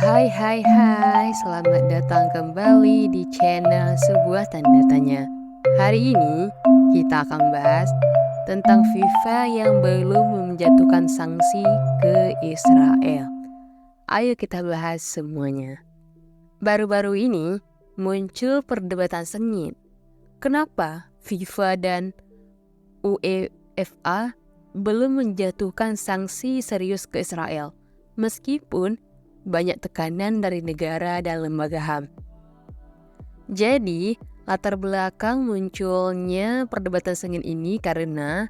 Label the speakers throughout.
Speaker 1: Hai, selamat datang kembali di channel Sebuah Tanda Tanya. Hari ini kita akan bahas tentang FIFA yang belum menjatuhkan sanksi ke Israel. Ayo kita bahas semuanya. Baru-baru ini muncul perdebatan sengit. Kenapa FIFA dan UEFA belum menjatuhkan sanksi serius ke Israel, meskipun banyak tekanan dari negara dan lembaga HAM. Jadi, latar belakang munculnya perdebatan sengit ini karena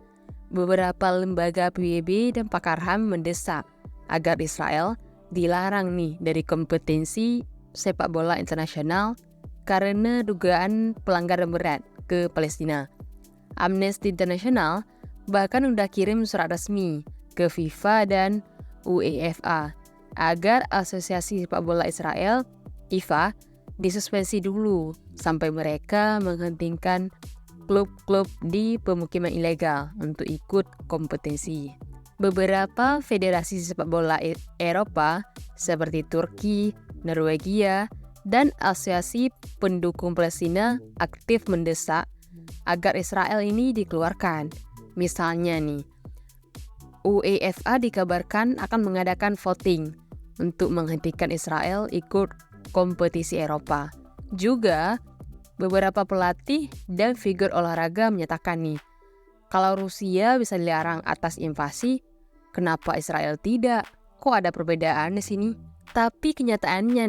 Speaker 1: beberapa lembaga PBB dan pakar HAM mendesak agar Israel dilarang dari kompetensi sepak bola internasional karena dugaan pelanggaran berat ke Palestina. Amnesty International bahkan udah kirim surat resmi ke FIFA dan UEFA agar Asosiasi Sepak Bola Israel, IFA, disuspensi dulu sampai mereka menghentikan klub-klub di pemukiman ilegal untuk ikut kompetisi. Beberapa federasi sepak bola Eropa seperti Turki, Norwegia, dan Asosiasi Pendukung Palestina aktif mendesak agar Israel ini dikeluarkan. Misalnya UEFA dikabarkan akan mengadakan voting untuk menghentikan Israel ikut kompetisi Eropa. Juga, beberapa pelatih dan figur olahraga menyatakan kalau Rusia bisa dilarang atas invasi, kenapa Israel tidak? Kok ada perbedaan di sini? Tapi kenyataannya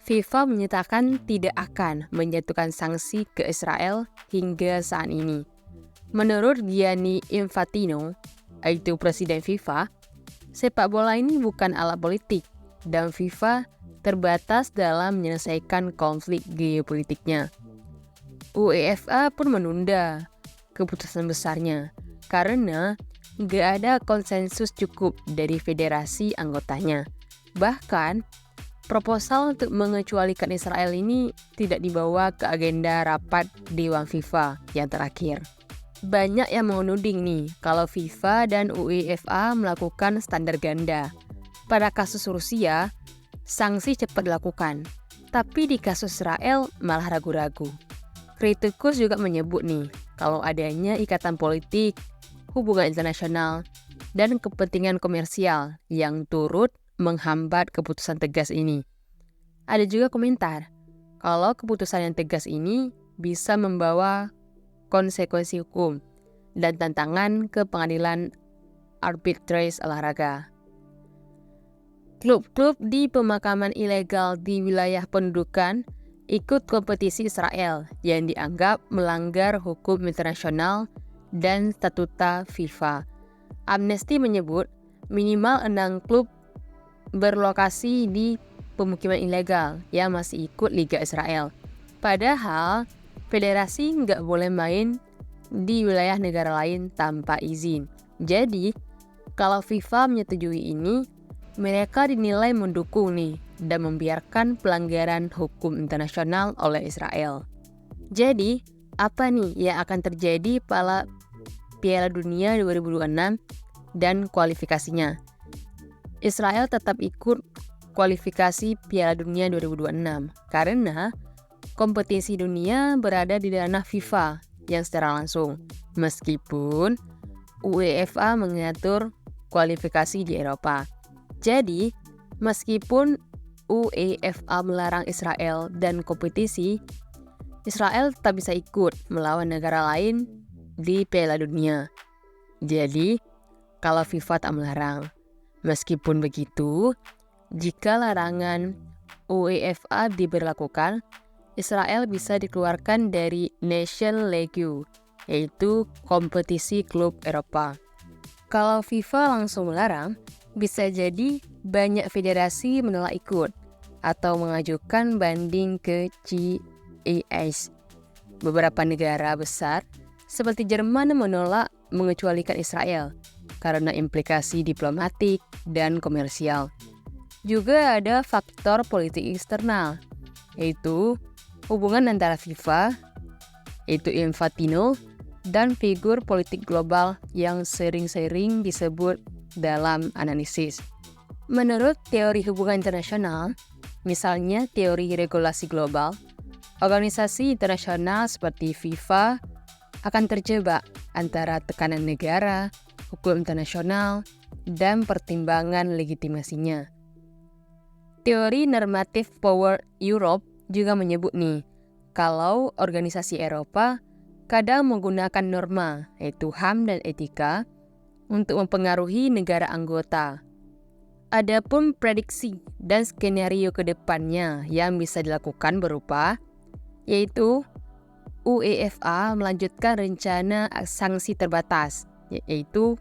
Speaker 1: FIFA menyatakan tidak akan menjatuhkan sanksi ke Israel hingga saat ini. Menurut Gianni Infantino, yaitu Presiden FIFA, sepak bola ini bukan alat politik dan FIFA terbatas dalam menyelesaikan konflik geopolitiknya. UEFA pun menunda keputusan besarnya karena gak ada konsensus cukup dari federasi anggotanya. Bahkan, proposal untuk mengecualikan Israel ini tidak dibawa ke agenda rapat Dewan FIFA yang terakhir. Banyak yang menuding kalau FIFA dan UEFA melakukan standar ganda. Pada kasus Rusia, sanksi cepat dilakukan, tapi di kasus Israel malah ragu-ragu. Kritikus juga menyebut kalau adanya ikatan politik, hubungan internasional, dan kepentingan komersial yang turut menghambat keputusan tegas ini. Ada juga komentar kalau keputusan yang tegas ini bisa membawa konsekuensi hukum dan tantangan ke pengadilan arbitrase olahraga. Klub-klub di pemakaman ilegal di wilayah pendudukan ikut kompetisi Israel yang dianggap melanggar hukum internasional dan statuta FIFA. Amnesty menyebut minimal 6 klub berlokasi di pemukiman ilegal yang masih ikut Liga Israel. Padahal, federasi nggak boleh main di wilayah negara lain tanpa izin. Jadi, kalau FIFA menyetujui ini, mereka dinilai mendukung dan membiarkan pelanggaran hukum internasional oleh Israel. Jadi, apa yang akan terjadi pada Piala Dunia 2026 dan kualifikasinya? Israel tetap ikut kualifikasi Piala Dunia 2026 karena kompetisi dunia berada di ranah FIFA yang secara langsung, meskipun UEFA mengatur kualifikasi di Eropa. Jadi, meskipun UEFA melarang Israel dan kompetisi, Israel tetap bisa ikut melawan negara lain di Piala Dunia. Jadi, kalau FIFA tak melarang. Meskipun begitu, jika larangan UEFA diberlakukan, Israel bisa dikeluarkan dari Nation League, yaitu kompetisi klub Eropa. Kalau FIFA langsung melarang, bisa jadi banyak federasi menolak ikut atau mengajukan banding ke CAS. Beberapa negara besar seperti Jerman menolak mengecualikan Israel karena implikasi diplomatik dan komersial. Juga ada faktor politik eksternal, yaitu hubungan antara FIFA, yaitu Infantino, dan figur politik global yang sering-sering disebut dalam analisis. Menurut teori hubungan internasional, misalnya teori regulasi global, organisasi internasional seperti FIFA akan terjebak antara tekanan negara, hukum internasional, dan pertimbangan legitimasinya. Teori normative power Europe juga menyebut kalau organisasi Eropa kadang menggunakan norma, yaitu HAM dan etika, untuk mempengaruhi negara anggota. Adapun prediksi dan skenario ke depannya yang bisa dilakukan berupa, yaitu UEFA melanjutkan rencana sanksi terbatas, yaitu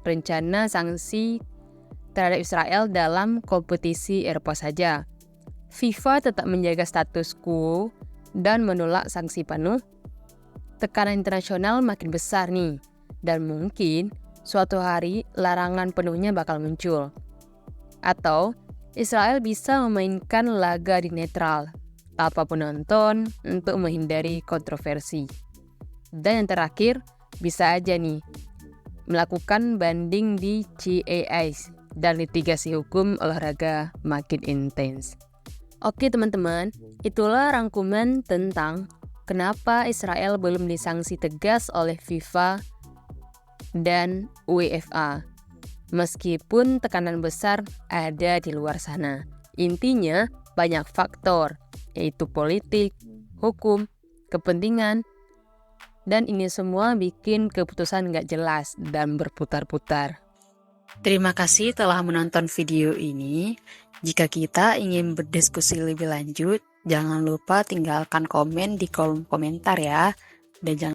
Speaker 1: rencana sanksi terhadap Israel dalam kompetisi Eropa saja. FIFA tetap menjaga status quo dan menolak sanksi penuh. Tekanan internasional makin besar dan mungkin suatu hari larangan penuhnya bakal muncul. Atau Israel bisa memainkan laga di netral tanpa penonton untuk menghindari kontroversi. Dan yang terakhir, bisa aja melakukan banding di CAS dan litigasi hukum olahraga makin intens. Oke teman-teman, itulah rangkuman tentang kenapa Israel belum disanksi tegas oleh FIFA dan UEFA. Meskipun tekanan besar ada di luar sana. Intinya banyak faktor, yaitu politik, hukum, kepentingan, dan ini semua bikin keputusan nggak jelas dan berputar-putar. Terima kasih telah menonton video ini. Jika kita ingin berdiskusi lebih lanjut, jangan lupa tinggalkan komen di kolom komentar ya. Dan jangan